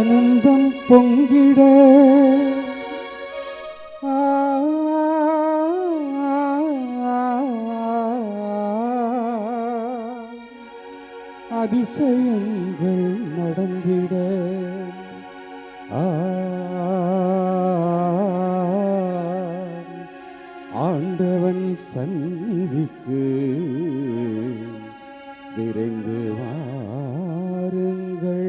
ஆனந்தம் பொங்கிட அதிசயங்கள் நடந்திட ஆண்டவன் சந்நிதிக்கு விரைந்து வாருங்கள்.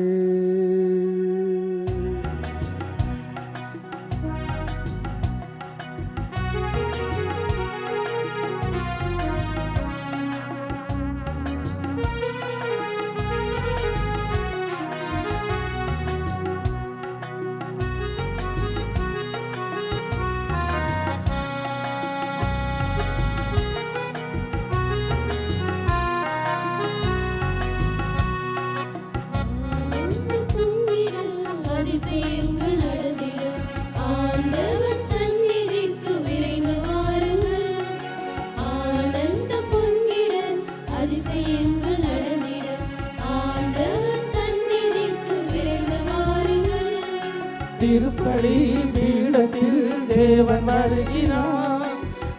திருப்பலி பீடத்தில் தேவன் வருகிறார்,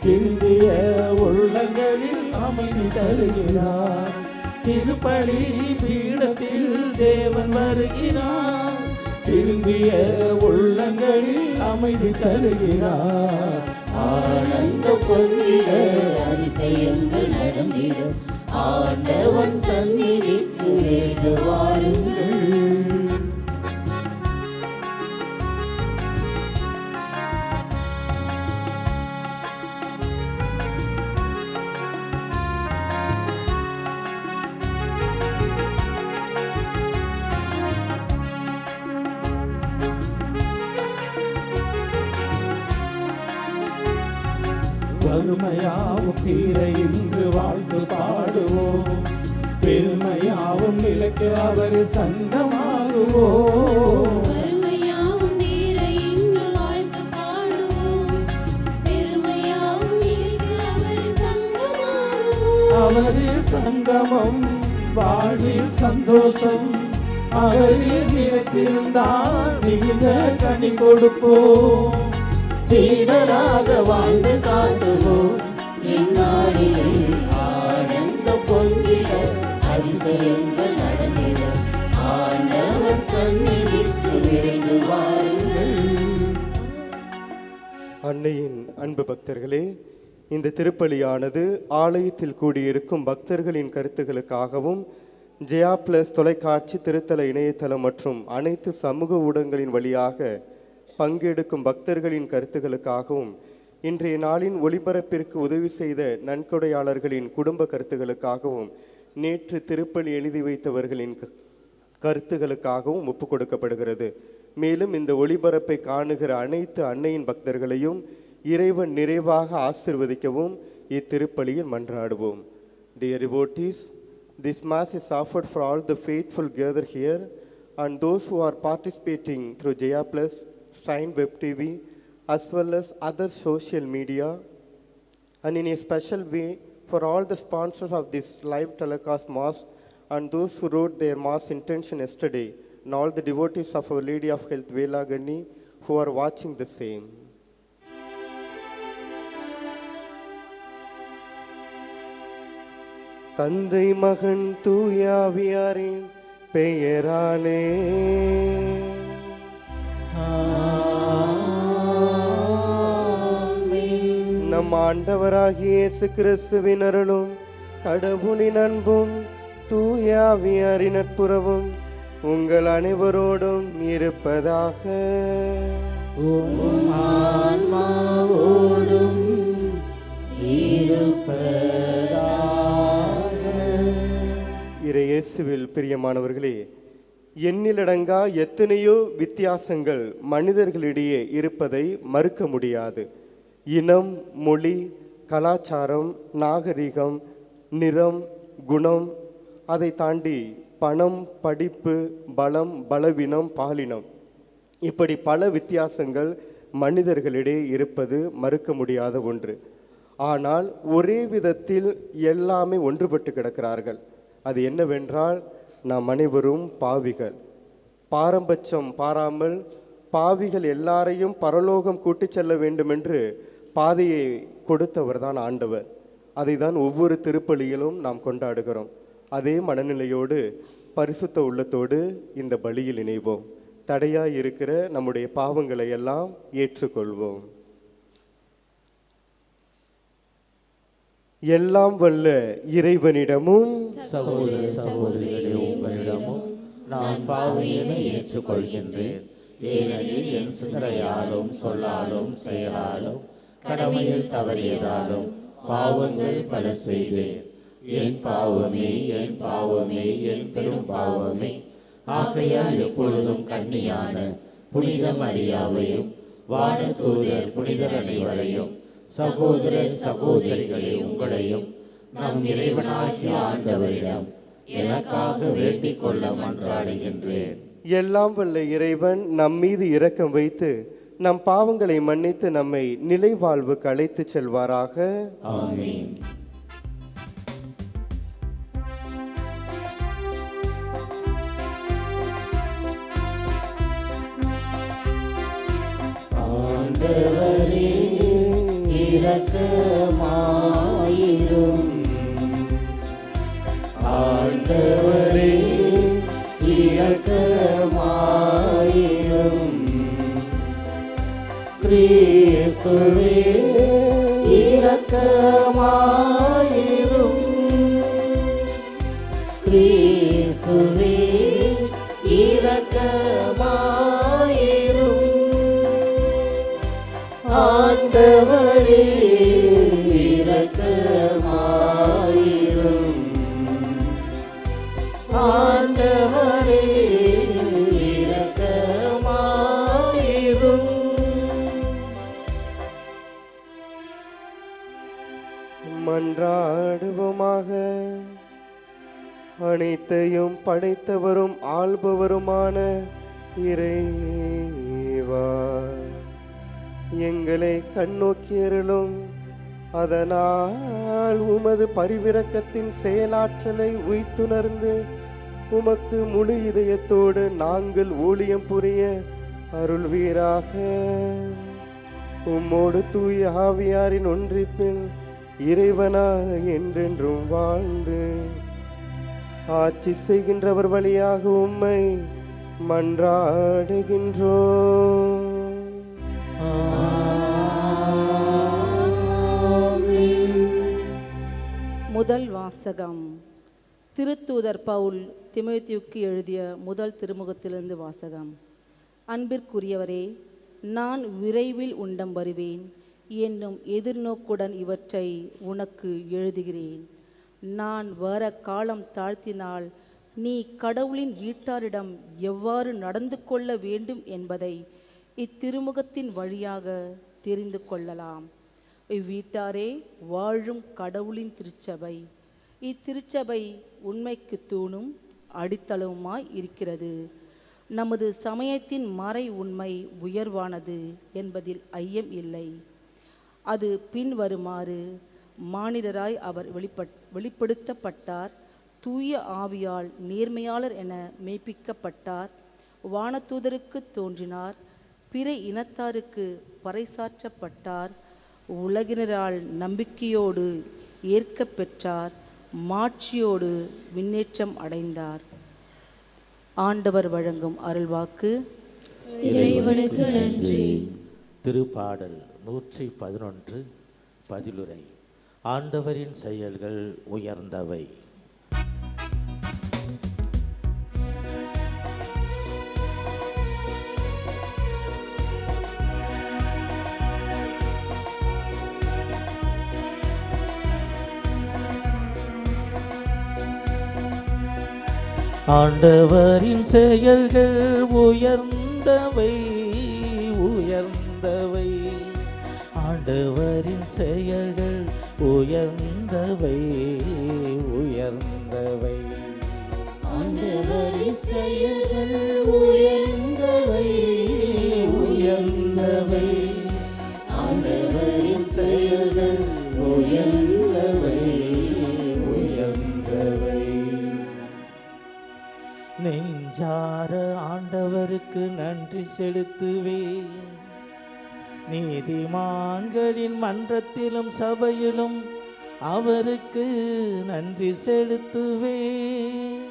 திருந்திய உள்ளங்களில் அமைதி தருகிறார். திருப்பலி பீடத்தில் தேவன் வருகிறார், திருந்திய உள்ளங்களில் அமைதி தருகிறார். ஆனந்த பொங்கிட அதிசயங்கள் நடந்திட ஆண்டவன் சந்நிதிக்கு விரைந்து வாருங்கள். வறுமையாவும் தீர இன்று வாழ்த்து பாடுவோம், பெருமையாவும் நிலைக்கு அவரில் சங்கமாகுவோம். வறுமையாவும் தீர இன்று வாழ்த்து பாடுவோம், பெருமையாவும் நிலைக்கு அவரில் சங்கமாகுவோம். அவரில் சங்கமம் வாழ்வில் சந்தோஷம், அவரில் நிலைத்திருந்தால் மிகுந்த கனி கொடுப்போம். சீடராக வாழ்ந்து காட்டுவோம் இந்நாளிலே ஆனந்த பொங்கிட அதிசயங்கள் நடந்திட ஆண்டவன் சந்நிதிக்கு விரைந்து வாருங்கள். அன்னையின் அன்பு பக்தர்களே, இந்த திருப்பலியானது ஆலயத்தில் கூடியிருக்கும் பக்தர்களின் கருத்துகளுக்காகவும் ஜெயா பிளஸ் தொலைக்காட்சி திருத்தல இணையதளம் மற்றும் அனைத்து சமூக ஊடகங்களின் வழியாக பங்கெடுக்கும் பக்தர்களின் கருத்துகளுக்காகவும் இன்றைய நாளின் ஒளிபரப்பிற்கு உதவி செய்த நன்கொடையாளர்களின் குடும்ப கருத்துகளுக்காகவும் நேற்று திருப்பலி எழுதி வைத்தவர்களின் கருத்துகளுக்காகவும் ஒப்புக் கொடுக்கப்படுகிறது. மேலும் இந்த ஒளிபரப்பை காணுகிற அனைத்து அன்னையின் பக்தர்களையும் இறைவன் நிறைவாக ஆசீர்வதிக்கவும் இத்திருப்பலியில் மன்றாடுவோம். Dear devotees, this mass is offered for all the faithful gathered here and those who are participating through Jaya Plus, Shrine Web TV, as well as other social media, and in a special way for all the sponsors of this live telecast mass and those who wrote their mass intention yesterday, and all the devotees of Our Lady of Health Velagani who are watching the same. தந்தை மகன் தூயாவியாரின் பெயராலே நம் ஆண்டவராகிய இயேசு கிறிஸ்துவின் அருளும் கடவுளின் அன்பும் தூயாவியாரின் நட்புறவும் உங்கள் அனைவரோடும் இருப்பதாக. இயேசுவில் பிரியமானவர்களே, எண்ணிலடங்கா எத்தனையோ வித்தியாசங்கள் மனிதர்களிடையே இருப்பதை மறுக்க முடியாது. இனம், மொழி, கலாச்சாரம், நாகரிகம், நிறம், குணம், அதை தாண்டி பணம், படிப்பு, பலம், பலவீனம், பாலினம், இப்படி பல வித்தியாசங்கள் மனிதர்களிடையே இருப்பது மறுக்க முடியாத ஒன்று. ஆனால் ஒரே விதத்தில் எல்லாமே ஒன்றுபட்டு கிடக்கிறார்கள். அது என்னவென்றால் நாம் அனைவரும் பாவிகள். பாரபட்சம் பாராமல் பாவிகள் எல்லாரையும் பரலோகம் கூட்டிச் செல்ல வேண்டுமென்று பாதையை கொடுத்தவர் தான் ஆண்டவர். அதை தான் ஒவ்வொரு திருப்பலியிலும் நாம் கொண்டாடுகிறோம். அதே மனநிலையோடு பரிசுத்த உள்ளத்தோடு இந்த பலியில் இணைவோம். தடையாய் இருக்கிற நம்முடைய பாவங்களை எல்லாம் ஏற்றுக்கொள்வோம். எல்லாம் வல்ல இறைவனிடமும் சகோதர சகோதரிகளே, உங்களிடமும் நான் பாவியனை ஏற்றுக்கொள்கின்றேன். ஏனெனில் என் சிந்தனையாலும் சொல்லாலும் செயலாலும் கடமையில் தவறியதாலும் பாவங்கள் பல செய்தேன். என் பாவமே, என் பாவமே, என் பெரும் பாவமே. ஆகையால் எப்பொழுதும் கன்னியான புனித மரியாவையும் வானதூதர் புனிதர் அனைவரையும் சகோதர சகோதரிகளே உங்களையும் நம் இறைவனாகிய ஆண்டவரிடம் எனக்காக வேண்டிக் கொள்ள மன்றாடுகின்றேன். எல்லாம் வல்ல இறைவன் நம் மீது இரக்கம் வைத்து நம் பாவங்களை மன்னித்து நம்மை நிலை வாழ்வுக்கு அழைத்து செல்வாராக. ஆமென். ஆண்டவரே இரக்கமாயிரும். ஆண்டவரே இரக்கமாயிரும். கிறிஸ்துவே இரக்கமாயிரும். கிறிஸ்துவே இரக்கமாயிரும். ஆண்டவரே இரக்கமாயிரும். ஆண்டவரே இரக்கமாயிரும். மன்றாடுவோமாக. அனைத்தையும் படைத்தவரும் ஆள்பவருமான இறைவா, எங்களை கண்ணோக்கியருளும். அதனால் உமது பரிவிரக்கத்தின் செயலாற்றலை உய்த்துணர்ந்து உமக்கு முழு இதயத்தோடு நாங்கள் ஊழியம் புரிய அருள்வீராக. உம்மோடு தூய ஆவியாரின் ஒன்றிப்பில் இறைவனா என்றென்றும் வாழ்ந்து ஆட்சி செய்கின்றவர் வழியாக உம்மை மன்றாடுகின்றோம். முதல் வாசகம். திருத்தூதர் பவுல் தீமோத்தேயுவுக்கு எழுதிய முதல் திருமுகத்திலிருந்து வாசகம். அன்பிற்குரியவரே, நான் விரைவில் உண்டம் வருவேன் என்னும் எதிர்நோக்குடன் இவற்றை உனக்கு எழுதுகிறேன். நான் வர காலம் தாழ்த்தினால் நீ கடவுளின் வீட்டாரிடம் எவ்வாறு நடந்து கொள்ள வேண்டும் என்பதை இத்திருமுகத்தின் வழியாக தெரிந்து கொள்ளலாம். இவ்வீட்டாரே வாழும் கடவுளின் திருச்சபை. இத்திருச்சபை உண்மைக்கு தூணும் அடித்தளவுமாய் இருக்கிறது. நமது சமயத்தின் மறை உண்மை உயர்வானது என்பதில் ஐயம் இல்லை. அது பின்வருமாறு: மானிடராய் அவர் வெளிப்படுத்தப்பட்டார், தூய ஆவியால் நேர்மையாளர் என மெய்ப்பிக்கப்பட்டார், வானதூதருக்கு தோன்றினார், பிற இனத்தாருக்கு பறைசாற்றப்பட்டார், உலகினரால் நம்பிக்கையோடு ஏற்க பெற்றார், மாட்சியோடு விண்ணேற்றம் அடைந்தார். ஆண்டவர் வழங்கும் அருள்வாக்கு. இறைவனுக்கு நன்றி. திருப்பாடல் 111 பதிலுரை. ஆண்டவரின் செயல்கள் உயர்ந்தவை. ஆண்டவரின் செயல்கள் உயர்ந்தவை, உயர்ந்தவை. ஆண்டவரின் செயல்கள் உயர்ந்தவை, உயர்ந்தவை. ஆண்டவரின் செயல்கள் உயர்ந்தவை, உயர்ந்தவை. ஆண்டவரின் செயல்கள் உயர்ந்தவை, உயர்ந்தவை. நெஞ்சார ஆண்டவருக்கு நன்றி செலுத்துவேன். நீதிமான்களின் மன்றத்திலும் சபையிலும் அவருக்கு நன்றி செலுத்துவேன்.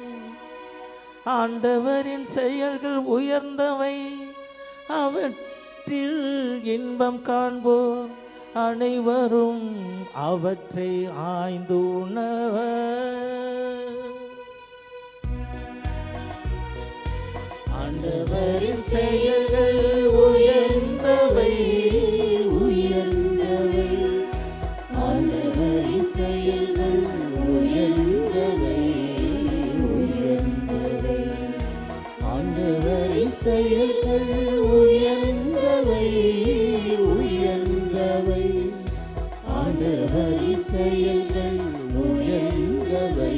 ஆண்டவரின் செயல்கள் உயர்ந்தவை, அவற்றில் இன்பம் காண்போர் அனைவரும் அவற்றை ஆய்ந்து உணவர். ஆண்டவரின் செயல்கள் உயர்ந்தவை, உயர்ந்தவை. ஆண்டவரின் செயல்கள் உயர்ந்தவை, உயர்ந்தவை. ஆண்டவரின் செயல்கள் உயர்ந்தவை, உயர்ந்தவை. ஆண்டவரின் செயல்கள் உயர்ந்தவை,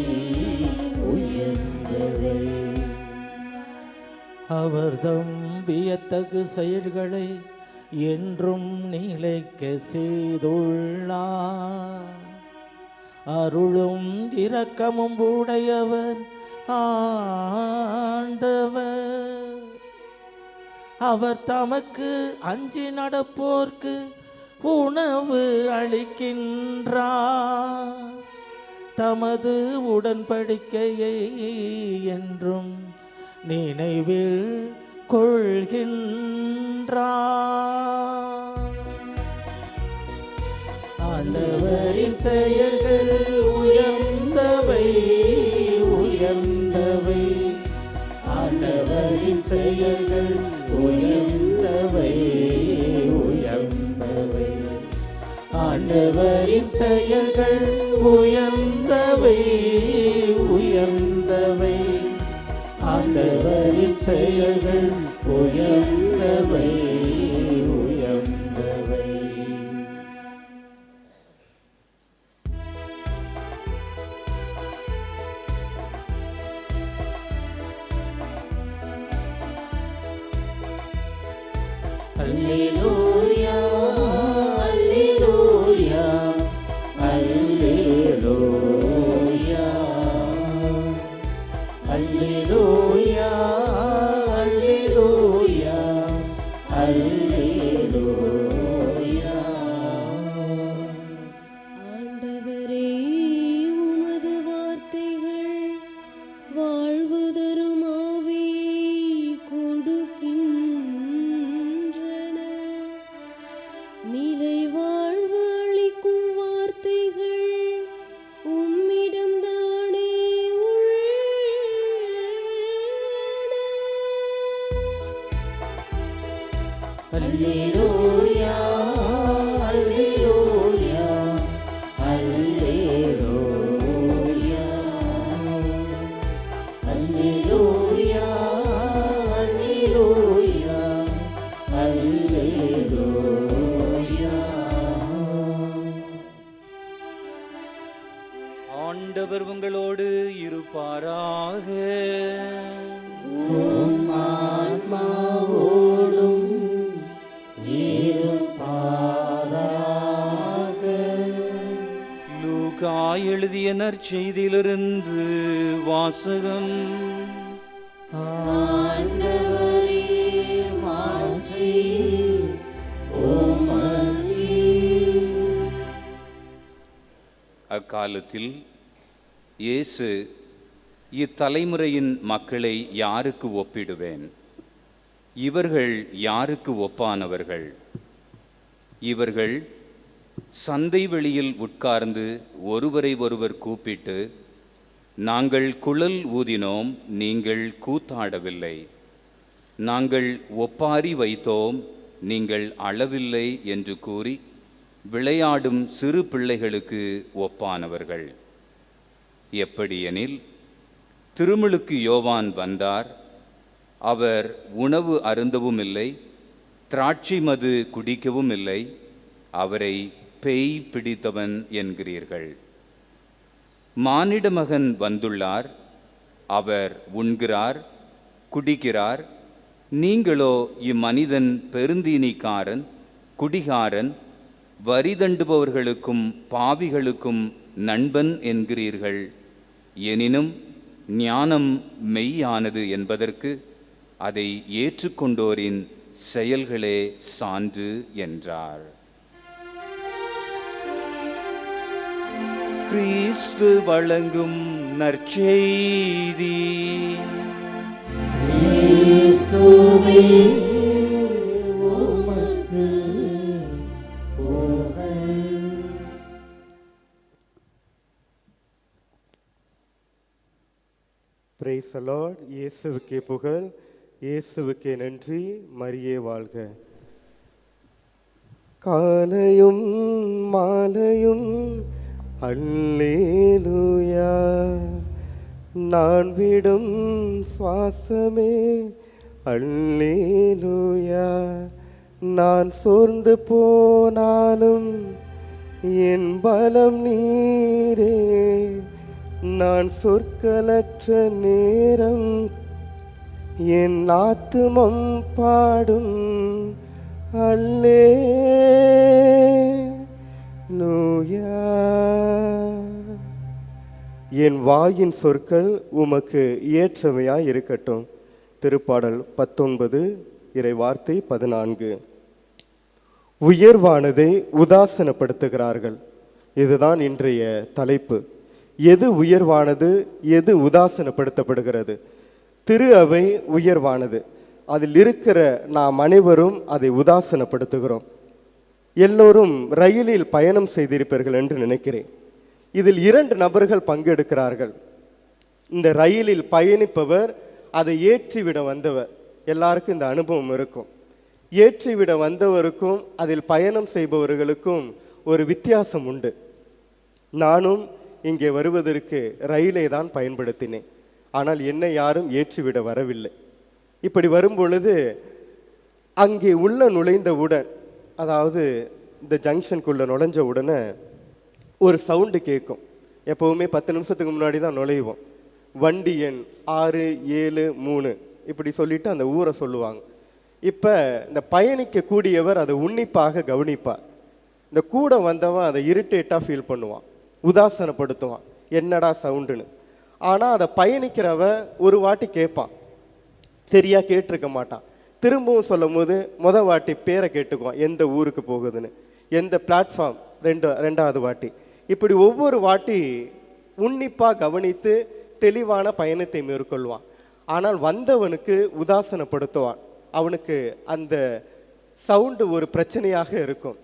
உயர்ந்தவை. அவர்தம் வியத்தகு செயல்களை என்றும் நிலைக்க செய்துள்ளார். அருளும் இரக்கமும் உடையவர் ஆண்டவர். அவர் தமக்கு அஞ்சி நடப்போர்க்கு உணவு அளிக்கின்றார். தமது உடன்படிக்கையை என்றும் நினைவில் கொள்கின்றார். ஆண்டவரின் செயல்கள் உயர்ந்தவை, உயர்ந்தவை. ஆண்டவரின் செயல்கள் உயர்ந்தவை, உயர்ந்தவை. ஆண்டவரின் செயல்கள் உயர்ந்தவை, உயர்ந்தவை. ஆண்டவரின் செயல்கள் உயர்ந்தவை, உயர்ந்தவை. அல்லேலூயா, அல்லேலூயா, அல்லேலூயா. அல்லேலூயா, அல்லேலூயா, அல்லேலூயா. ஆண்டவரே, உமது வார்த்தைகள் வாழ்வு தரும் ஆவியை கொடுக்கின்றன. நிலை வாழ்வு அளிக்கும் வார்த்தைகள் உம்மிடம்தானே உள்ளன. அல்லேலூயா, அல்லேலூயா, அல்லேலூயா. அல்லேலூயா, அல்லேலூயா, அல்லேலூயா. ஆண்டவர் உங்களோடு இருப்பாராக. உம் ஆன்மாவோடும் இருப்பாராக. லூக்கா எழுதிய நற்செய்தியிலிருந்து வாசகம். ஆண்டவரே, மாட்சி உமக்கே. அக்காலத்தில் இயேசு, இத்தலைமுறையின் மக்களை யாருக்கு ஒப்பிடுவேன்? இவர்கள் யாருக்கு ஒப்பானவர்கள்? இவர்கள் சந்தை வெளியில் உட்கார்ந்து ஒருவரை ஒருவர் கூப்பிட்டு, நாங்கள் குழல் ஊதினோம், நீங்கள் கூத்தாடவில்லை. நாங்கள் ஒப்பாரி வைத்தோம், நீங்கள் அளவில்லை என்று கூறி விளையாடும் சிறு பிள்ளைகளுக்கு ஒப்பானவர்கள். எப்படியெனில், திருமுழுக்கு யோவான் வந்தார். அவர் உணவு அருந்தவும் இல்லை, திராட்சை மது குடிக்கவும் இல்லை. அவரை பேய் பிடித்தவன் என்கிறீர்கள். மானிட மகன் வந்துள்ளார். அவர் உண்கிறார், குடிக்கிறார். நீங்களோ இம்மனிதன் பெருந்தீனிக்காரன், குடிகாரன், வரி தண்டுபவர்களுக்கும் பாவிகளுக்கும் நண்பன் என்கிறீர்கள். எனினும் ஞானம் மெய்யானது என்பதற்கு அதை ஏற்றுக்கொண்டோரின் செயல்களே சான்று என்றார். கிறிஸ்து வழங்கும் நற்செய்தி. இயேசுவே உமக்கு புகழ். Praise the Lord. இயேசுவுக்கே புகழ், இயேசுவுக்கே நன்றி, மரியே வாழ்க. காலையும் மாலையும் அல்லேலூயா, நான் விடும் சுவாசமே அல்லேலூயா, நான் சோர்ந்து போனாலும் என் பலம் நீரே, நான் சொற்களற்ற நேரம் என் ஆத்துமம் பாடும் அல்லேலூயா. என் வாயின் சொற்கள் உமக்கு ஏற்றவையாய் இருக்கட்டும். திருப்பாடல் 19 இறை வார்த்தை 14. உயர்வானதை உதாசனப்படுத்துகிறார்கள். இதுதான் இன்றைய தலைப்பு. எது உயர்வானது, எது உதாசனப்படுத்தப்படுகிறது? திரு அவை உயர்வானது. அதில் இருக்கிற நாம் அனைவரும் அதை உதாசனப்படுத்துகிறோம். எல்லோரும் ரயிலில் பயணம் செய்திருப்பீர்கள் என்று நினைக்கிறேன். இதில் 2 நபர்கள் பங்கெடுக்கிறார்கள். இந்த ரயிலில் பயணிப்பவர், அதை ஏற்றிவிட வந்தவர். எல்லாருக்கும் இந்த அனுபவம் இருக்கும். ஏற்றிவிட வந்தவருக்கும் அதில் பயணம் செய்பவர்களுக்கும் ஒரு வித்தியாசம் உண்டு. நானும் இங்கே வருவதற்கு ரயிலை தான் பயன்படுத்தினேன். ஆனால் என்னை யாரும் ஏற்றிவிட வரவில்லை. இப்படி வரும்பொழுது அங்கே உள்ள நுழைந்தவுடன், அதாவது இந்த ஜங்ஷனுக்குள்ளே நுழைஞ்ச உடனே ஒரு சவுண்டு கேட்கும். எப்போவுமே 10 நிமிஷத்துக்கு முன்னாடி தான் நுழைவோம். வண்டி எண் 673 இப்படி சொல்லிட்டு அந்த ஊரை சொல்லுவாங்க. இப்போ இந்த பயணிக்கக்கூடியவர் அதை உன்னிப்பாக கவனிப்பார். இந்த கூட வந்தவன் அதை இரிட்டேட்டாக ஃபீல் பண்ணுவான், உதாசனப்படுத்துவான், என்னடா சவுண்டுன்னு. ஆனால் அதை பயணிக்கிறவன் ஒரு வாட்டி கேட்பான், சரியா கேட்டிருக்க மாட்டான். திரும்பவும் சொல்லும் போது வாட்டி பேரை கேட்டுக்குவான், எந்த ஊருக்கு போகுதுன்னு, எந்த பிளாட்ஃபார்ம், ரெண்டாவது வாட்டி. இப்படி ஒவ்வொரு வாட்டி உன்னிப்பாக கவனித்து தெளிவான பயணத்தை மேற்கொள்வான். ஆனால் வந்தவனுக்கு உதாசனப்படுத்துவான். அவனுக்கு அந்த சவுண்டு ஒரு பிரச்சனையாக இருக்கும்.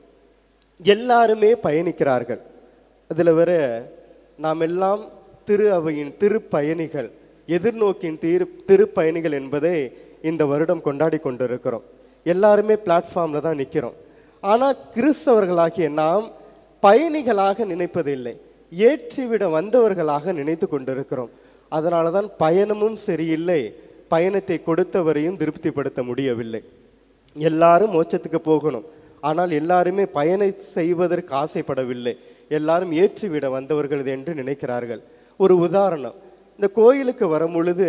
எல்லாருமே பயணிக்கிறார்கள். அதில் வர நாம் எல்லாம் திரு அவையின் திருப்பயணிகள், எதிர்நோக்கின் திருப்பயணிகள் என்பதை இந்த வருடம் கொண்டாடி கொண்டிருக்கிறோம். எல்லாருமே பிளாட்ஃபார்மில் தான் நிற்கிறோம். ஆனால் கிறிஸ்தவர்களாகிய நாம் பயணிகளாக நினைப்பதில்லை, ஏற்றிவிட வந்தவர்களாக நினைத்து கொண்டிருக்கிறோம். அதனால தான் பயணமும் சரியில்லை, பயணத்தை கொடுத்தவரையும் திருப்திப்படுத்த முடியவில்லை. எல்லாரும் மோட்சத்துக்கு போகணும், ஆனால் எல்லாருமே பயணம் செய்வதற்கு ஆசைப்படவில்லை. எல்லாரும் ஏற்றிவிட வந்தவர்கள் என்று நினைக்கிறார்கள். ஒரு உதாரணம், இந்த கோயிலுக்கு வரும் பொழுது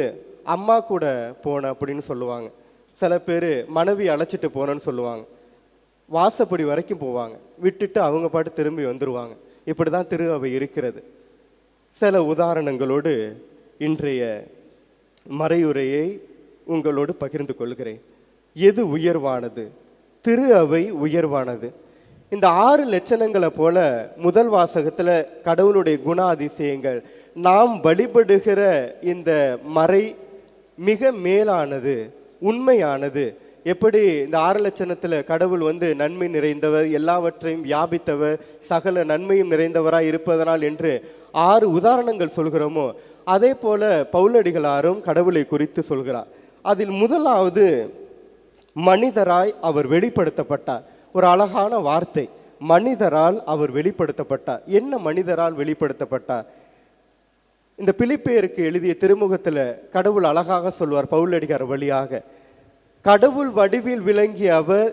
அம்மா கூட போன அப்படின்னு சொல்லுவாங்க. சில பேர் மனைவி அழைச்சிட்டு போனேன்னு சொல்லுவாங்க. வாசப்படி வரைக்கும் போவாங்க, விட்டுட்டு அவங்க பாட்டு திரும்பி வந்துடுவாங்க. இப்படி தான் திரு அவை இருக்கிறது. சில உதாரணங்களோடு இன்றைய மறையுரையை உங்களோடு பகிர்ந்து கொள்கிறேன். எது உயர்வானது? திரு அவை உயர்வானது. இந்த 6 லட்சணங்களை போல முதல் வாசகத்தில் கடவுளுடைய குண அதிசயங்கள், நாம் வழிபடுகிற இந்த மறை மிக மேலானது, உண்மையானது. எப்படி இந்த 6 லட்சணத்தில் கடவுள் நன்மை நிறைந்தவர், எல்லாவற்றையும் வியாபித்தவர், சகல நன்மையும் நிறைந்தவராய் இருப்பதனால் என்று 6 உதாரணங்கள் சொல்கிறோமோ, அதே போல பவுலடிகளாரும் கடவுளை குறித்து சொல்கிறார். அதில் முதலாவது, மனிதராய் அவர் வெளிப்படுத்தப்பட்டார். ஒரு அழகான வார்த்தை, மனிதரால் அவர் வெளிப்படுத்தப்பட்டார். என்ன மனிதரால் வெளிப்படுத்தப்பட்டார்? இந்த பிலிப்பியருக்கு எழுதிய திருமுகத்தில் கடவுள் அழகாக சொல்வார் பவுலடிகார் வழியாக. கடவுள் வடிவில் விளங்கிய அவர்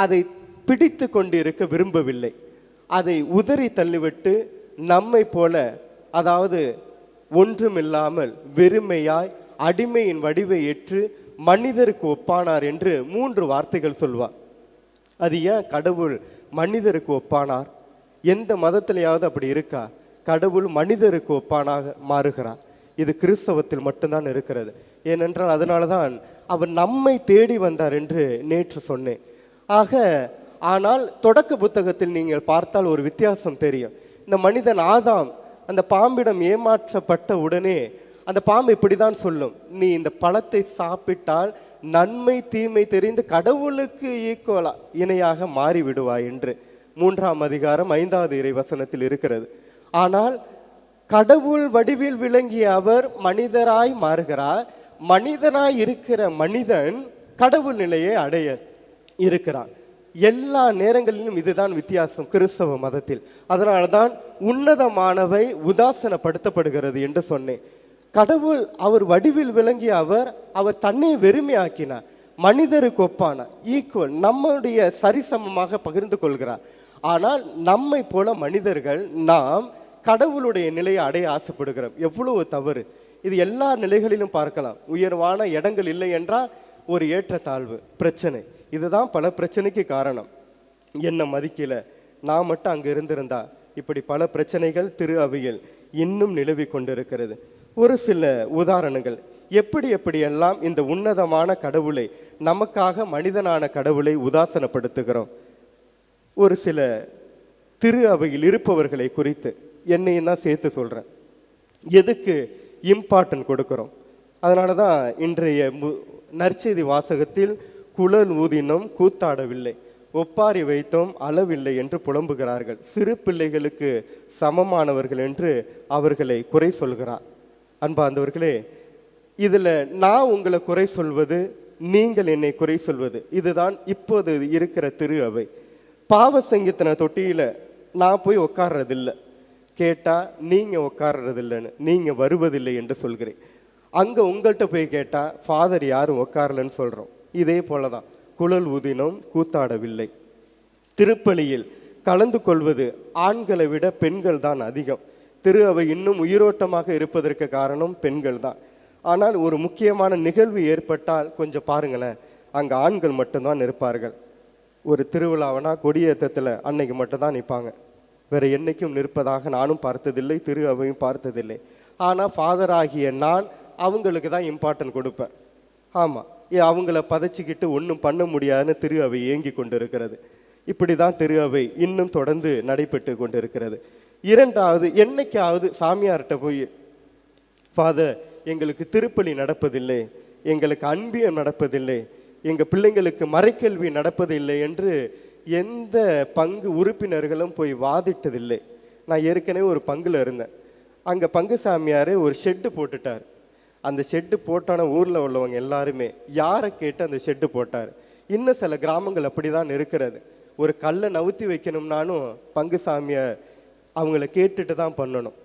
அதை பிடித்து கொண்டிருக்க விரும்பவில்லை, அதை உதறி தள்ளிவிட்டு நம்மை போல, அதாவது ஒன்றுமில்லாமல் வெறுமையாய் அடிமையின் வடிவை ஏற்று மனிதருக்கு ஒப்பானார் என்று 3 வார்த்தைகள் சொல்வார். அது ஏன் கடவுள் மனிதருக்கு ஒப்பானார்? எந்த மதத்திலேயாவது அப்படி இருக்கா? கடவுள் மனிதருக்கு ஒப்பானாக மாறுகிறார். இது கிறிஸ்தவத்தில் மட்டும்தான் இருக்கிறது. ஏனென்றால் அதனால தான் அவர் நம்மை தேடி வந்தார் என்று நேற்று சொன்னேன். ஆனால் தொடக்க புத்தகத்தில் நீங்கள் பார்த்தால் ஒரு வித்தியாசம் தெரியும். இந்த மனிதன் ஆதாம் அந்த பாம்பிடம் ஏமாற்றப்பட்ட உடனே அந்த பாம்பு இப்படிதான் சொல்லும், நீ இந்த பழத்தை சாப்பிட்டால் நன்மை தீமை தெரிந்து கடவுளுக்கு ஈக்குவலா இணையாக மாறி விடுவாய் என்று 3ஆம் அதிகாரம் 5வது இறைவசனத்தில் இருக்கிறது. ஆனால் கடவுள் வடிவில் விளங்கிய அவர் மனிதராய் மாறுகிறார். மனிதனாய் இருக்கிற மனிதன் கடவுள் நிலையை அடைய இருக்கிறான். எல்லா நேரங்களிலும் இதுதான் வித்தியாசம் கிறிஸ்தவ மதத்தில். அதனால்தான் உன்னதமானவை உதாசனப்படுத்தப்படுகிறது என்று சொன்னேன். கடவுள் அவர் வடிவில் விளங்கிய அவர் தன்னை வெறுமையாக்கினார், மனிதருக்கு ஒப்பானார், ஈக்குவல், நம்முடைய சரிசமமாக பகிர்ந்து கொள்கிறார். ஆனால் நம்மை போல மனிதர்கள் நாம் கடவுளுடைய நிலையை அடைய ஆசைப்படுகிறோம். எவ்வளவு தவறு! இது எல்லா நிலைகளிலும் பார்க்கலாம். உயர்வான இடங்கள் இல்லை என்றால் ஒரு ஏற்றத்தாழ்வு பிரச்சனை. இதுதான் பல பிரச்சனைக்கு காரணம். என்ன மதிக்கல, நான் மட்டும் அங்கே இருந்திருந்தா, இப்படி பல பிரச்சனைகள் திரு அவையில் இன்னும் நிலவி கொண்டிருக்கிறது. ஒரு சில உதாரணங்கள், எப்படியெல்லாம் இந்த உன்னதமான கடவுளை, நமக்காக மனிதனான கடவுளை உதாசனப்படுத்துகிறோம். ஒரு சில திரு அவையில் இருப்பவர்களை குறித்து என்னையும் தான் சேர்த்து சொல்கிறேன். எதுக்கு இம்பார்ட்டன்ட் கொடுக்கிறோம்? அதனால தான் இன்றைய நற்செய்தி வாசகத்தில் குழல் ஊதினோம் கூத்தாடவில்லை, ஒப்பாரி வைத்தோம் அளவில்லை என்று புலம்புகிறார்கள். சிறு பிள்ளைகளுக்கு சமமானவர்கள் என்று அவர்களை குறை சொல்கிறார். அன்பார்ந்தவர்களே, இதில் நான் உங்களை குறை சொல்வது, நீங்கள் என்னை குறை சொல்வது, இதுதான் இப்போது இருக்கிற திரு அவை. பாவ சங்கீதன தொட்டியில் நான் போய் உட்கார்றதில்லை, கேட்டால் நீங்கள் உட்கார்றதில்லைன்னு, நீங்கள் வருவதில்லை என்று சொல்கிறேன். அங்கே உங்கள்கிட்ட போய் கேட்டால் ஃபாதர் யாரும் உட்காரலன்னு சொல்கிறோம். இதே போல தான் குழல் ஊதினோம் கூத்தாடவில்லை. திருப்பலியில் கலந்து கொள்வது ஆண்களை விட பெண்கள் தான் அதிகம். திரு அவை இன்னும் உயிரோட்டமாக இருப்பதற்கு காரணம் பெண்கள் தான். ஆனால் ஒரு முக்கியமான நிகழ்வு ஏற்பட்டால் கொஞ்சம் பாருங்களேன், அங்கே ஆண்கள் மட்டும்தான் இருப்பார்கள். ஒரு திருவிழாவனா கொடியேற்றத்தில் அன்னைக்கு மட்டும்தான் நிற்பாங்க. வேறு என்னைக்கும் நிற்பதாக நானும் பார்த்ததில்லை, திரு அவையும் பார்த்ததில்லை. ஆனால் ஃபாதர் ஆகிய நான் அவங்களுக்கு தான் இம்பார்ட்டன்ட் கொடுப்பேன். ஆமாம், அவங்கள பதைச்சிக்கிட்டு ஒன்றும் பண்ண முடியாதுன்னு திரு அவை ஏங்கி கொண்டிருக்கிறது. இப்படி தான் திரு அவை இன்னும் தொடர்ந்து நடைபெற்று கொண்டிருக்கிறது. இரண்டாவது, என்னைக்காவது சாமியார்கிட்ட போய் ஃபாதர் எங்களுக்கு திருப்பலி நடப்பதில்லை, எங்களுக்கு அன்பியம் நடப்பதில்லை, எங்கள் பிள்ளைங்களுக்கு மறைக்கல்வி நடப்பதில்லை என்று எந்த பங்கு உறுப்பினர்களும் போய் வாதிட்டதில்லை. நான் ஏற்கனவே ஒரு பங்கில் இருந்தேன். அங்கே பங்கு சாமியார் ஒரு ஷெட்டு போட்டுட்டார். அந்த ஷெட்டு போட்டான ஊரில் உள்ளவங்க எல்லாருமே யாரை கேட்டு அந்த ஷெட்டு போட்டார். இன்னும் சில கிராமங்கள் அப்படி தான் இருக்கிறது. ஒரு கல்லை நவுத்தி வைக்கணும்னாலும் பங்கு சாமியார் அவங்கள கேட்டுட்டு தான் பண்ணணும்.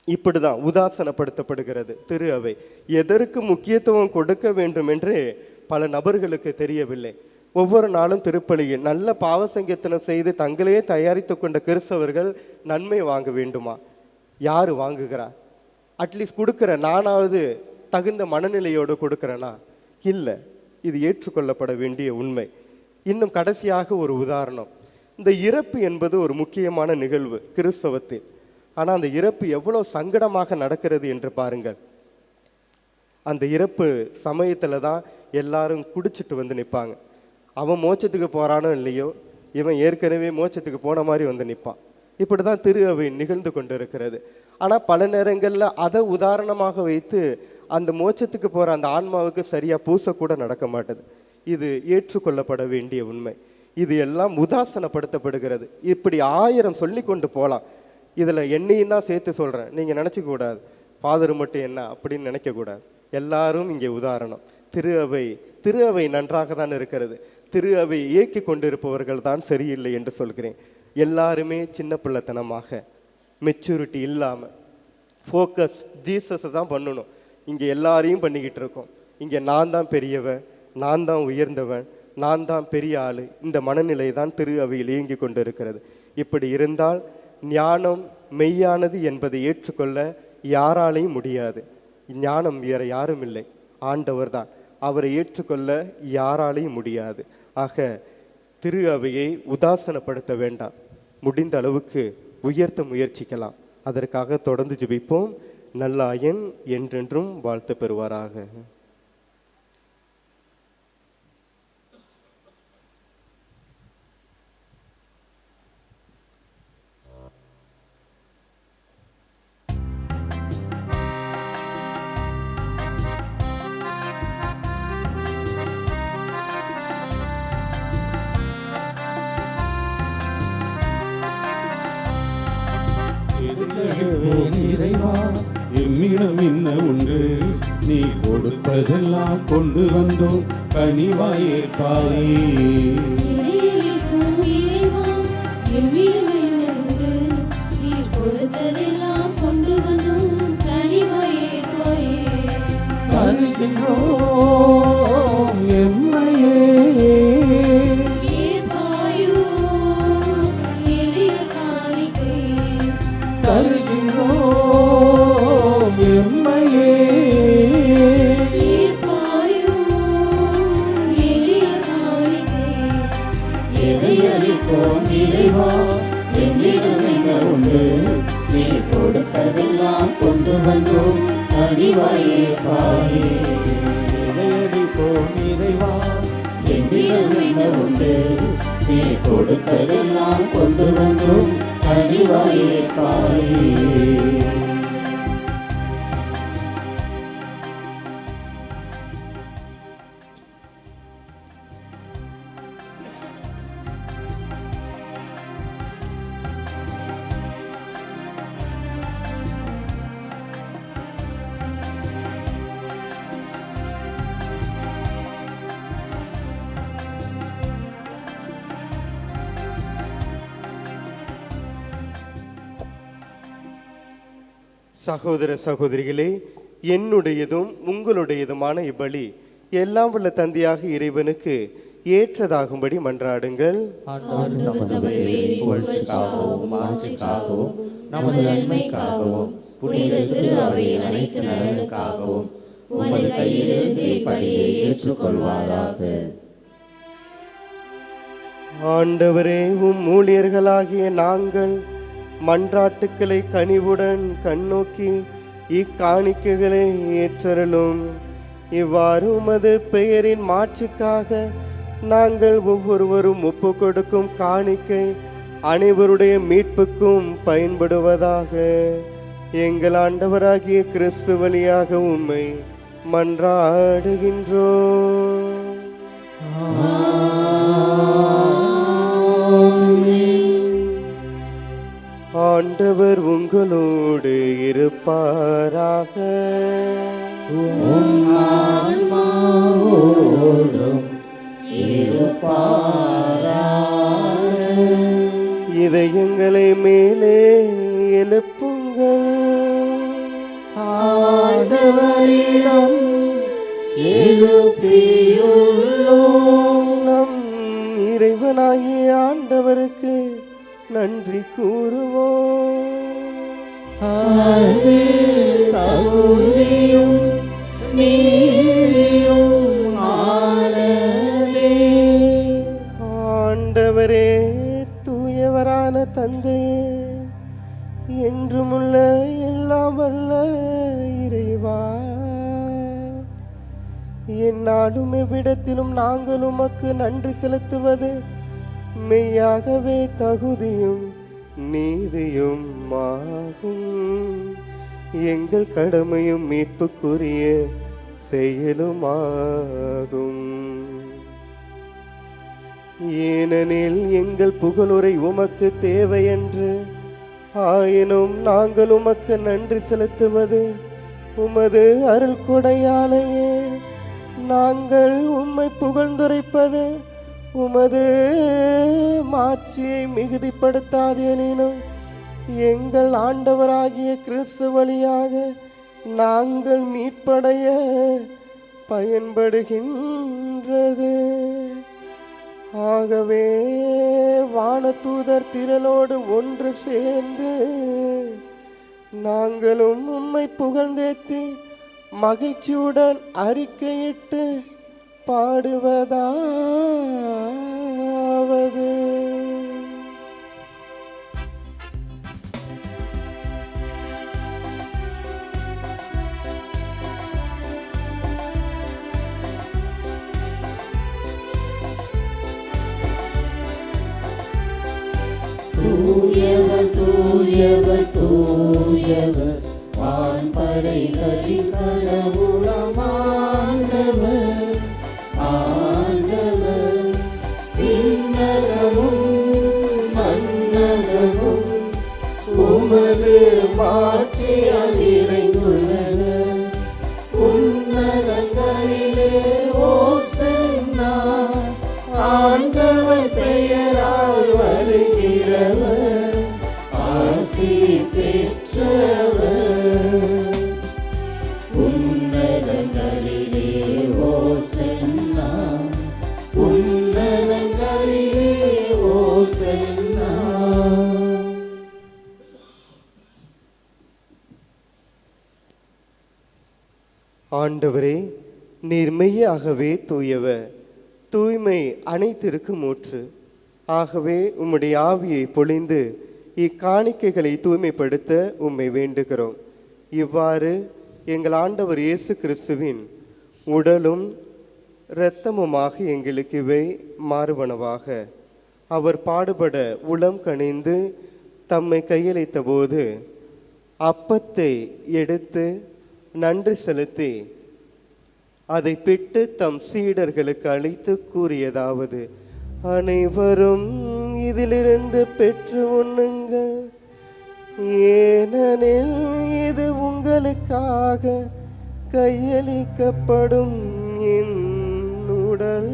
இப்படி தான் உதாசனப்படுத்தப்படுகிறது திரு அவை. எதற்கு முக்கியத்துவம் கொடுக்க வேண்டும் என்று பல நபர்களுக்கு தெரியவில்லை. ஒவ்வொரு நாளும் திருப்பலியில் நல்ல பாவசங்கீர்த்தனம் செய்து தங்களையே தயாரித்து கொண்ட கிறிஸ்தவர்கள் நன்மை வாங்க வேண்டுமா? யார் வாங்குகிறார்? அட்லீஸ்ட் கொடுக்குற நானாவது தகுந்த மனநிலையோடு கொடுக்குறேனா? இல்லை. இது ஏற்றுக்கொள்ளப்பட வேண்டிய உண்மை. இன்னும் கடைசியாக ஒரு உதாரணம். இந்த இறப்பு என்பது ஒரு முக்கியமான நிகழ்வு கிறிஸ்தவத்தில். ஆனால் அந்த இறப்பு எவ்வளோ சங்கடமாக நடக்கிறது என்று பாருங்கள். அந்த இறப்பு சமயத்தில் தான் எல்லாரும் குடிச்சிட்டு வந்து நிற்பாங்க. அவன் மோட்சத்துக்கு போகிறானோ இல்லையோ, இவன் ஏற்கனவே மோட்சத்துக்கு போன மாதிரி வந்து நிற்பான். இப்படி தான் திரு அவை நிகழ்ந்து கொண்டு இருக்கிறது. ஆனால் பல நேரங்களில் அதை உதாரணமாக வைத்து அந்த மோட்சத்துக்கு போகிற அந்த ஆன்மாவுக்கு சரியாக பூசக்கூட நடக்க மாட்டேது. இது ஏற்றுக்கொள்ளப்பட வேண்டிய உண்மை. இது எல்லாம் உதாசனப்படுத்தப்படுகிறது. இப்படி 1000 சொல்லி கொண்டு போகலாம். இதில் என்னையும் தான் சேர்த்து சொல்கிறேன். நீங்கள் நினச்சிக்கூடாது ஃபாதர் மட்டும் என்ன அப்படின்னு நினைக்கக்கூடாது. எல்லாரும் இங்கே உதாரணம். திரு அவை நன்றாக தான் இருக்கிறது. திரு அவை இயக்கி கொண்டிருப்பவர்கள் தான் சரியில்லை என்று சொல்கிறேன். எல்லாருமே சின்ன பிள்ளைத்தனமாக, மெச்சூரிட்டி இல்லாமல், ஃபோக்கஸ் ஜீசஸை தான் பண்ணணும். இங்கே எல்லாரையும் பண்ணிக்கிட்டு இருக்கோம். இங்கே நான் தான் பெரியவன், நான் தான் உயர்ந்தவன், நான் தான் பெரிய ஆள். இந்த மனநிலை தான் திரு அவையில் இயங்கி கொண்டு இருக்கிறது. இப்படி இருந்தால் ஞானம் மெய்யானது என்பதை ஏற்றுக்கொள்ள யாராலையும் முடியாது. ஞானம் வேற யாரும் இல்லை, ஆண்டவர் தான். அவரை ஏற்றுக்கொள்ள யாராலையும் முடியாது. ஆக திரு அவையை உதாசனப்படுத்த வேண்டாம். முடிந்த அளவுக்கு உயர்த்த முயற்சிக்கலாம். அதற்காக தொடர்ந்து ஜெபிப்போம். நல்லாயன் என்றென்றும் வாழ்த்து பெறுவாராக. இறைவா, எம்மிடம் என்ன உண்டு, நீ கொடுப்பதெல்லாம் கொண்டு வந்தோம், கனிவாயேற்பாயே. தருகின்றோம் எம்மையே, தருகின்றோம் எம்மையே, எதையளிப்போம் இறைவா, என்னிடம் என்ன உண்டு, நீ கொடுத்ததெல்லாம் கொண்டு வந்தோம், கனிவாயேற்பாயே. எதையளிப்போம் இறைவா, என்னிடம் என்ன உண்டு, நீ கொடுத்ததெல்லாம் கொண்டு வந்தோம், கனிவாயேற்பாயே. சகோதர சகோதரிகளே, என்னுடையதும் உங்களுடையதுமான இப்பலி எல்லாம் உள்ள தந்தையாக இறைவனுக்கு ஏற்றதாகும்படி மன்றாடுங்கள். நமது நன்மைக்காகவும் புனித திரு அவையின் அனைத்து நலனுக்காகவும் உமது கையிலிருந்து இப்படியை ஏற்றுக்கொள்வாராக. ஆண்டவரே, உம் ஊழியர்களாகிய நாங்கள் மன்றாட்டுக்களை கனிவுடன் கண்ணோக்கி இக்காணிக்கைகளை ஏற்றருளும். இவ்வாறு உமது பெயரின் மாட்சிக்காக நாங்கள் ஒவ்வொருவரும் ஒப்பு கொடுக்கும் காணிக்கை அனைவருடைய மீட்புக்கும் பயன்படுவதாக. எங்கள் ஆண்டவராகிய கிறிஸ்து வழியாக உம்மை மன்றாடுகின்றோம். ஆண்டவர் உங்களோடு இருப்பாராக. இதயங்களை மேலே எழுப்புங்கள். ஆண்டவரிடம் எழுப்பியுள்ளோம். நம் இறைவனாகிய ஆண்டவருக்கு நன்றி கூறுவோம். அது தகுதியும் நீதியும் ஆனதே. ஆண்டவரே, தூயவரான தந்தையே, என்றுமுள்ள எல்லாம் வல்ல இறைவா, எந்நாளும் எவ்விடத்திலும் நாங்கள் உமக்கு நன்றி செலுத்துவது மெய்யாகவே தகுதியும் நீதியும் ஆகும். எங்கள் கடமையும் மீட்புக்குரிய செயலுமாகும். ஏனெனில் எங்கள் புகழுரை உமக்கு தேவையென்று, ஆயினும் நாங்கள் உமக்கு நன்றி செலுத்துவது உமது அருள் கொடையாலேயே. நாங்கள் உம்மை புகழ்ந்துரைப்பது உமது மாட்சியை மிகுதிப்படுத்தாதேனும் எங்கள் ஆண்டவராகிய கிறிஸ்து வழியாக நாங்கள் மீட்படைய பயன்படுகின்றது. ஆகவே வானதூதர் திரளோடு ஒன்று சேர்ந்து நாங்களும் உம்மை புகழ்ந்தேத்தி மகிழ்ச்சியுடன் அறிக்கையிட்டு பாடுவதாவது: தூயவர் தூயவர் தூயவர் வான்படைகளின் கடவுளாம் ஆண்டவர் ஆண்டவர். விண்ணகமும் மண்ணகமும் உமது மாட்சியால் நிறைந்துள்ளன. உன்னதங்களிலே ஓசன்னா, ஆண்டவர் பெயரால் வருகிறவர் ஆசி பெற்றவர். உன்னதங்களிலே ஓசன்னா, உன்னதங்களிலே ஓசன்னா. ஆண்டவரே, நீர் மெய்யாகவே தூயவர், தூய்மை அனைத்திற்கும் ஊற்று. ஆகவே உம்முடைய ஆவியை பொழிந்து இக்காணிக்கைகளை தூய்மைப்படுத்த உம்மை வேண்டுகிறோம். இவ்வாறு எங்கள் ஆண்டவர் இயேசு கிறிஸ்துவின் உடலும் இரத்தமுமாக எங்களுக்கு இவை மாறுவனவாக. அவர் பாடுபட உளம் கனிந்து தம்மை கையளித்த போது அப்பத்தை எடுத்து நன்றி செலுத்தி அதை பிட்டு தம் சீடர்களுக்கு அளித்து கூறியதாவது: அனைவரும் இதிலிருந்து பெற்று உண்ணுங்கள், ஏனெனில் இது உங்களுக்காக கையளிக்கப்படும் என் உடல்.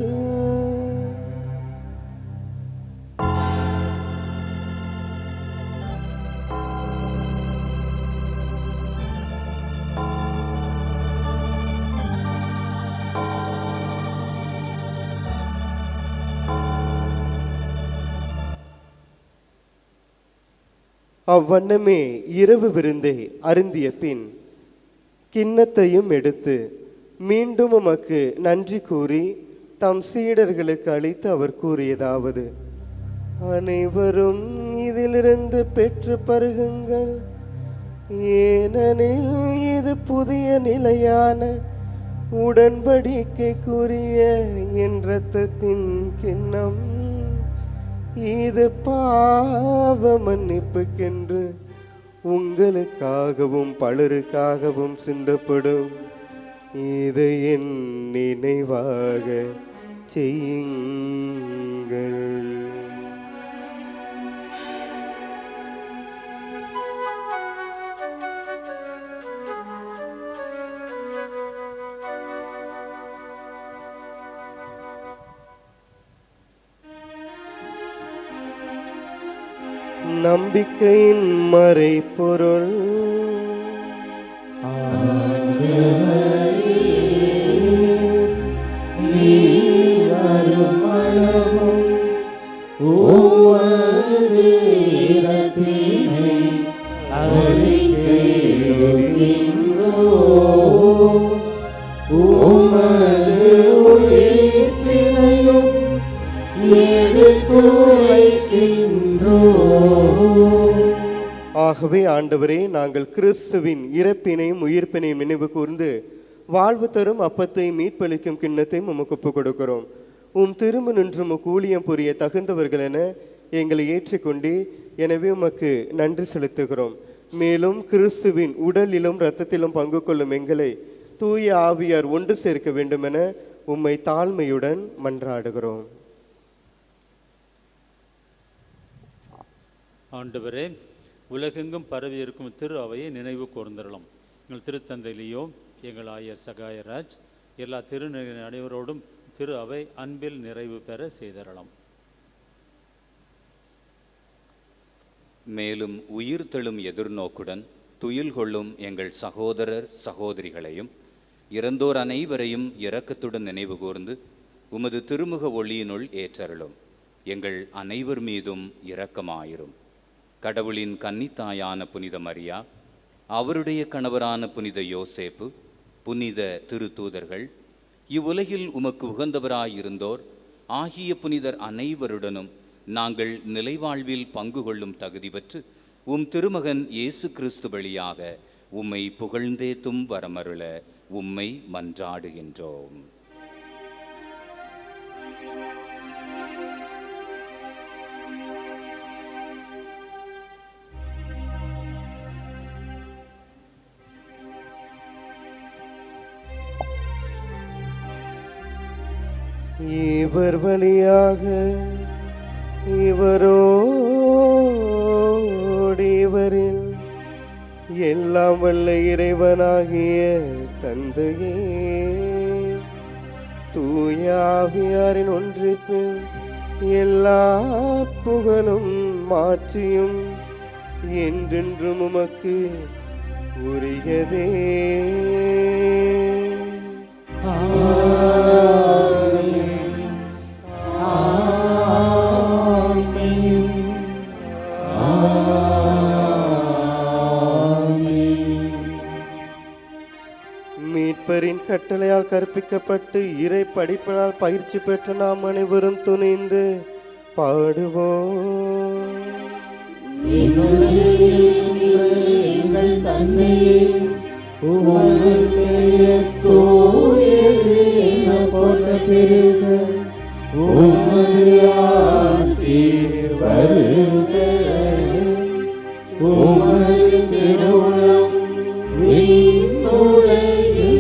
அவ்வண்ணமே இரவு விருந்தை அருந்திய பின் கிண்ணத்தையும் எடுத்து மீண்டும் உமக்கு நன்றி கூறி தம் சீடர்களுக்கு அளித்து அவர் கூறியதாவது: அனைவரும் இதிலிருந்து பெற்று பருகுங்கள், ஏனெனில் இது புதிய நிலையான உடன்படிக்கைக்குரிய என் இரத்தத்தின் கிண்ணம். இது பாவ மன்னிப்புக்கென்று உங்களுக்காகவும் பலருக்காகவும் சிந்தப்படும். இதை என் நினைவாக செய்யுங்கள். நம்பிக்கையின் மறைபொருள். ஆகவே ஆண்டவரே, நாங்கள் கிறிஸ்துவின் இறப்பினையும் உயிர்ப்பினையும் நினைவு கூர்ந்து வாழ்வு தரும் அப்பத்தையும் மீட்பளிக்கும் கிண்ணத்தையும் உமக்கு ஒப்புக் கொடுக்கிறோம். உம் திரும்ப நின்று உமக்கு ஊழியம் புரிய தகுந்தவர்கள் என எங்களை ஏற்றுக்கொண்டு, எனவே உமக்கு நன்றி செலுத்துகிறோம். மேலும் கிறிஸ்துவின் உடலிலும் இரத்தத்திலும் பங்கு கொள்ளும் எங்களை தூய ஆவியார் ஒன்று சேர்க்க வேண்டுமென உம்மை தாழ்மையுடன் மன்றாடுகிறோம். ஆண்டவரே, உலகெங்கும் பரவி இருக்கும் திரு அவையை நினைவு கூர்ந்தரலாம். எங்கள் திருத்தந்தை லியோ, எங்கள் ஆயர் சகாயராஜ், எல்லா திருநெறியின் அனைவரோடும் திரு அவை அன்பில் நிறைவு பெற செய்தரலாம். மேலும் உயிர்த்தெழும் எதிர்நோக்குடன் துயில் கொள்ளும் எங்கள் சகோதரர் சகோதரிகளையும் இறந்தோர் அனைவரையும் இரக்கத்துடன் நினைவு கூர்ந்து உமது திருமுக ஒளியினுள் ஏற்றருளும். எங்கள் அனைவர் மீதும் இரக்கமாயிரும். கடவுளின் கன்னித்தாயான புனித மரியா, அவருடைய கணவரான புனித யோசேப்பு, புனித திருத்தூதர்கள், இவ்வுலகில் உமக்கு உகந்தவராயிருந்தோர் ஆகிய புனிதர் அனைவருடனும் நாங்கள் நிலைவாழ்வில் பங்கு கொள்ளும் தகுதி பெற்று உம் திருமகன் இயேசு கிறிஸ்து வழியாக உம்மை புகழ்ந்தேத்தும் வரமருள உம்மை மன்றாடுகின்றோம். இவர் வழியாக இவரோடு இவரில் எல்லாம் வல்ல இறைவனாகிய தந்தையே தூய ஆவியாரின் ஒன்றிப்பில் எல்லா புகழும் மாற்றியும் என்றென்றும் உமக்கு உரியதே. மீட்பரின் கட்டளையால் கற்பிக்கப்பட்டு இறை படிப்பினால் பயிற்சி பெற்ற நாம் அனைவரும் துணிந்து பாடுவோம். எங்கள் தந்தையே, உமது பெயர் தூயது என போற்ற பெருக, உமது ஆட்சி வருக, உமது திருவுளம் விண்ணுலகில்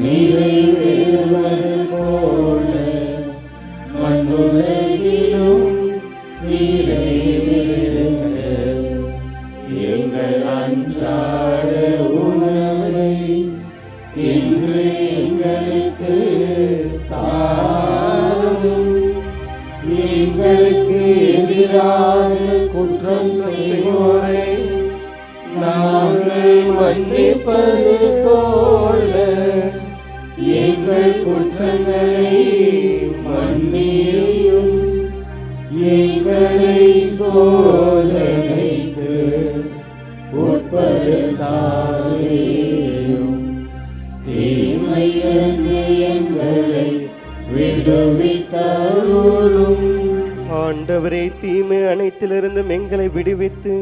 நிறைவேறுவது போல மண்ணுலகிலும் நிறைவேறுக. எங்கள் அன்றாட உணவை இன்று எங்களுக்கு தாரும். எங்களுக்கு எதிராக குற்றம் செய்வோரை நாங்கள் மன்னிப்பது போல எங்கள் குற்றங்களை மன்னியும். எங்களை சோதனைக்கு உட்படுத்தாதேயும், தீமையிலிருந்து எங்களை விடுவித்தருளும். ஆண்டவரே, தீமை அனைத்திலிருந்தும் எங்களை விடுவித்து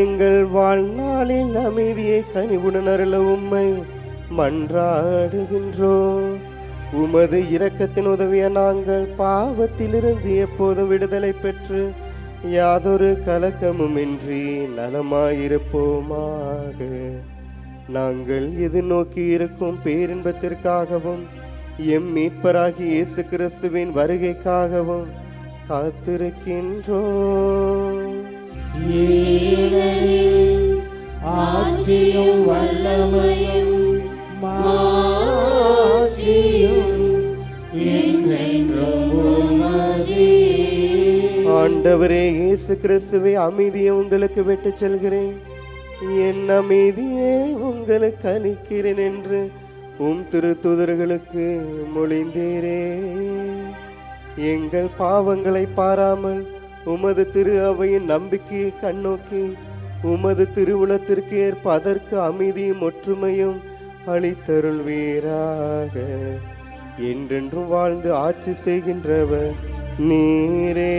எங்கள் வாழ்நாளில் அமைதியை கனிவுடன் அருள உம்மை மன்றாடுகின்றோம். உமது இரக்கத்தின் உதவிய நாங்கள் பாவத்திலிருந்து எப்போதும் விடுதலை பெற்று யாதொரு கலக்கமுமின்றி நலமாயிருப்போமாக. நாங்கள் எதிர்நோக்கி இருக்கும் பேரின்பத்திற்காகவும் எம் மீட்பராகி இயேசு கிறிஸ்துவின் வருகைக்காகவும் காத்திருக்கின்றோம். ஏனெனில் ஆட்சியும் வல்லமையும் மாட்சியும் என்றென்றும் உமதே. ஆண்டவரே இயேசு கிறிஸ்துவை அமைதியை உங்களுக்கு விட்டுச் செல்கிறேன், என் அமைதியே உங்களுக்கு அளிக்கிறேன் என்று உம் திருத்தூதர்களுக்கு மொழிந்தீரே. எங்கள் பாவங்களை பாராமல் உமது திரு அவையின் நம்பிக்கையை கண்ணோக்கி உமது திருவுளத்திற்கு ஏற்ப அதற்கு அமைதியும் ஒற்றுமையும் அளித்தருள்வீராக. என்றென்றும் வாழ்ந்து ஆட்சி செய்கின்றவர் நீரே.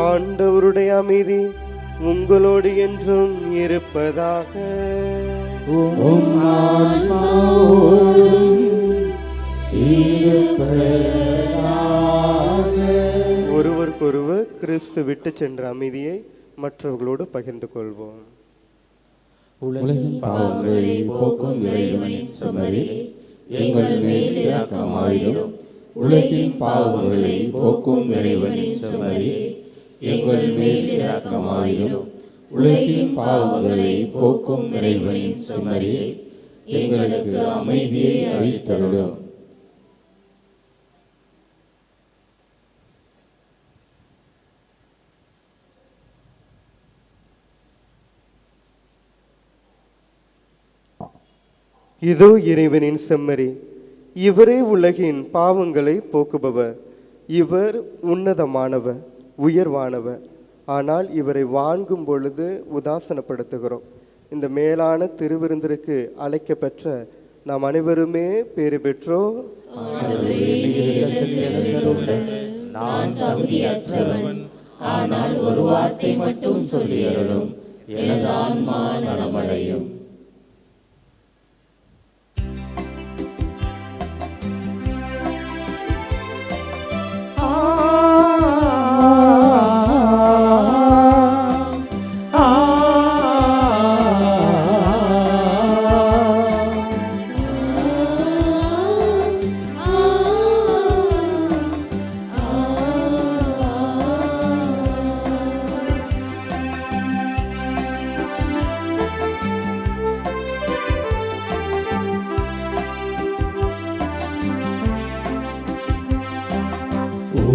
ஆண்டவருடைய அமைதி உங்களோடு என்றும் இருப்பதாக. ஒருவருக்கொருவர் கிறிஸ்து விட்டு சென்ற அமைதியை மற்றவர்களோடு பகிர்ந்து கொள்வோம். உலகின் பாவங்களை போக்கும் இறைவனின் சுமரே, எங்கள் மேல் இரக்கமாயிரும். உலகின் பாவங்களை போக்கும் இறைவனின் சுமரே, எங்கள் மேல் இரக்கமாயிரும். உலகின் பாவங்களை போக்கும் இறைவனின் சுமரே, எங்களுக்கு அமைதியை அளித்தருளும். இதோ இறைவனின் செம்மறி, இவரே உலகின் பாவங்களை போக்குபவர். இவர் உன்னதமானவர், உயர்வானவர். ஆனால் இவரை வாங்கும் பொழுது உதாசனப்படுத்துகிறோம். இந்த மேலான திருவிருந்திற்கு அழைக்கப்பெற்ற நாம் அனைவருமே பேறு பெற்றோர். நான் தகுதியற்றவன், ஆனால் ஒரு வார்த்தை மட்டும் சொல்லியருளும், எனது ஆன்மா நலமடையும்.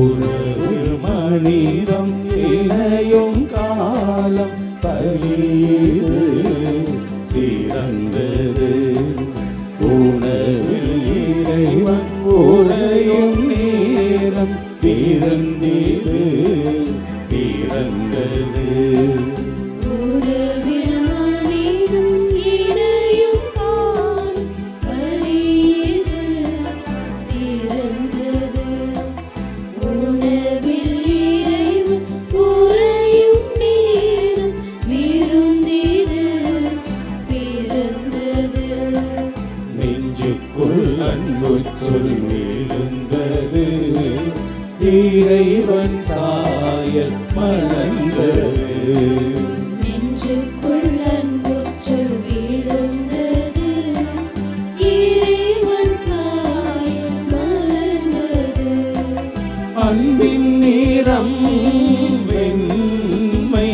உறவில் மனிதம் இணையும் காலம் பலியது சிறந்தது. உணவில் இறைவன் உறையும் நேரம் பிறந்தது பிறந்தது. உறவில் மனிதம் இணையும் காலம் பலியது சிறந்தது. உணவில் இறைவன் உறையும் நேரம் விருந்திது பிறந்தது. நெஞ்சுக்குள் அன்பு சொல் விழுந்தது, இறைவன் சாயல் மலர்ந்தது. நெஞ்சுக்குள் அன்பு சொல் விழுந்தது, இறைவன் சாயல் மலர்ந்தது. அன்பின் நிறம் வெண்மை,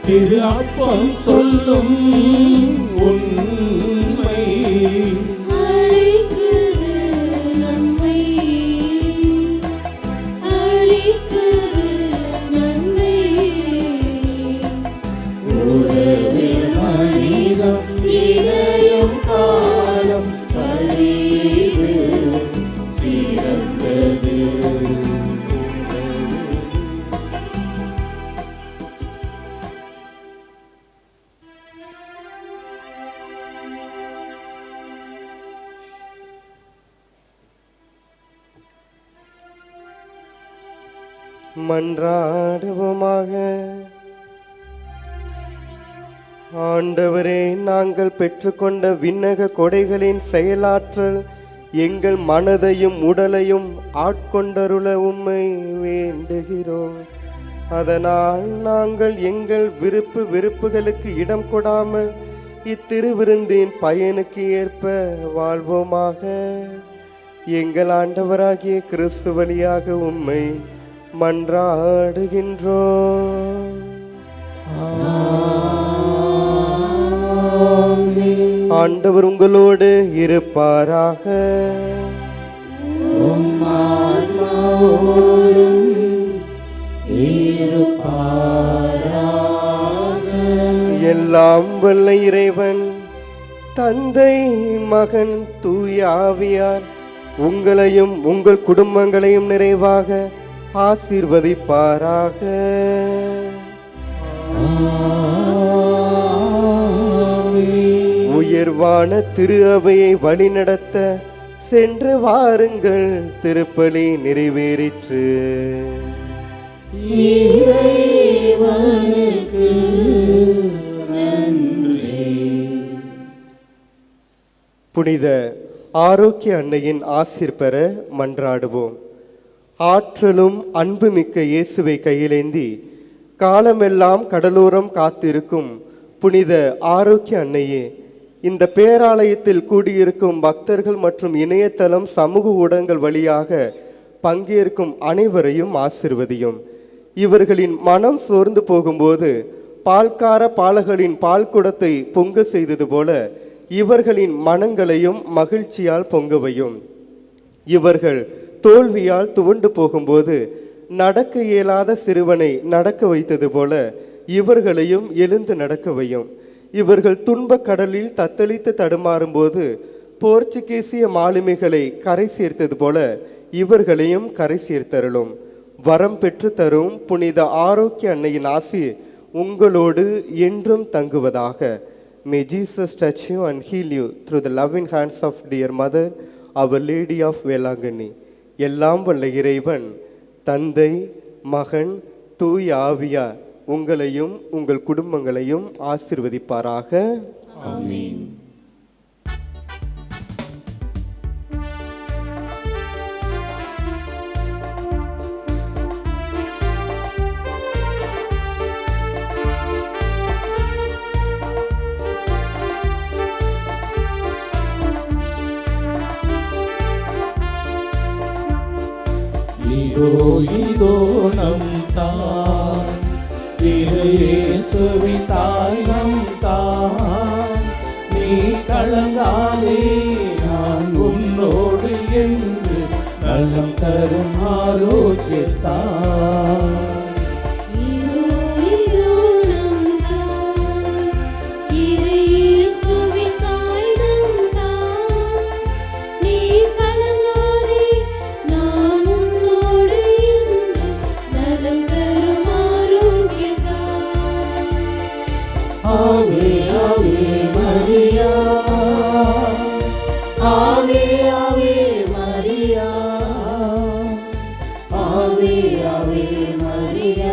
திரு அப்பம் சொல்லும் உண்மை. அழைக்குது நம்மை, அளிக்குது நன்மை. உறவில் மனிதம் இணையும் காலம் பலியது சிறந்தது. மன்றாடுவோமாக. ஆண்டவரே, நாங்கள் பெற்றுக்கொண்ட விண்ணக கொடைகளின் செயலாற்றல் எங்கள் மனதையும் உடலையும் ஆட்கொண்டருள உம்மை வேண்டுகிறோம். அதனால் நாங்கள் எங்கள் விருப்பு வெறுப்புகளுக்கு இடம் கொடாமல் இத்திருவிருந்தின் பயனுக்கு ஏற்ப வாழ்வோமாக. எங்கள் ஆண்டவராகிய கிறிஸ்து வழியாக உம்மை மன்றாடுகின்றோம். ஆண்டவர் உங்களோடு இருப்பாராக. எல்லாம் வல்ல இறைவன் தந்தை, மகன், தூய ஆவியார் உங்களையும் உங்கள் குடும்பங்களையும் நிறைவாக ஆசீர்வதிப்பாராக. உயர்வான திரு அவையை வழிநடத்த சென்று வாருங்கள். திருப்பலி நிறைவேறிற்று. இறைவனுக்கு நன்றி. புனித ஆரோக்கிய அன்னையின் ஆசீர் பெற மன்றாடுவோம். ஆற்றலும் அன்புமிக்க இயேசுவை கையிலேந்தி காலமெல்லாம் கடலோரம் காத்திருக்கும் புனித ஆரோக்கிய அன்னையே, இந்த பேராலயத்தில் கூடியிருக்கும் பக்தர்கள் மற்றும் இணையதளம் சமூக ஊடகங்கள் வழியாக பங்கேற்கும் அனைவரையும் ஆசிர்வதியும். இவர்களின் மனம் சோர்ந்து போகும்போது பால்கார பாலகளின் பால் குடத்தை பொங்க செய்தது போல இவர்களின் மனங்களையும் மகிழ்ச்சியால் பொங்கவையும். இவர்கள் தோல்வியால் துவண்டு போகும்போது நடக்க இயலாத சிறுவனை நடக்க வைத்தது போல இவர்களையும் எழுந்து நடக்க வையும். இவர்கள் துன்பக் கடலில் தத்தளித்து தடுமாறும்போது போர்ச்சுகீசிய மாலுமிகளை கரை சேர்த்தது போல இவர்களையும் கரை சேர்த்தருளும். வரம் பெற்று தரும் புனித ஆரோக்கிய அன்னையின் ஆசி உங்களோடு என்றும் தங்குவதாக. May Jesus touch you and heal you through the loving hands of dear Mother, Our Lady of Velankanni. எல்லாம் வல்ல இறைவன் தந்தை, மகன், தூய ஆவியார் உங்களையும் உங்கள் குடும்பங்களையும் ஆசீர்வதிப்பாராக. ஆமென். இதோ நம் தான் இயேசுவின் தாய் நம் தான். நீ கலங்காதே, நான் உன்னோடு என்று நலம் தரும் ஆரோக்கிய ஆரோக்கியத்தான். இதோ இதோ நம் தாய், இறை இயேசுவின் தாய் நம் தாய். நீ கலங்காதே, நான் உன்னோடு என்று நலம் தரும் ஆரோக்கியத்தாய். ஆவே ஆவே மரியா, ஆவே ஆவே மரியா, ஆவே ஆவே மரியா.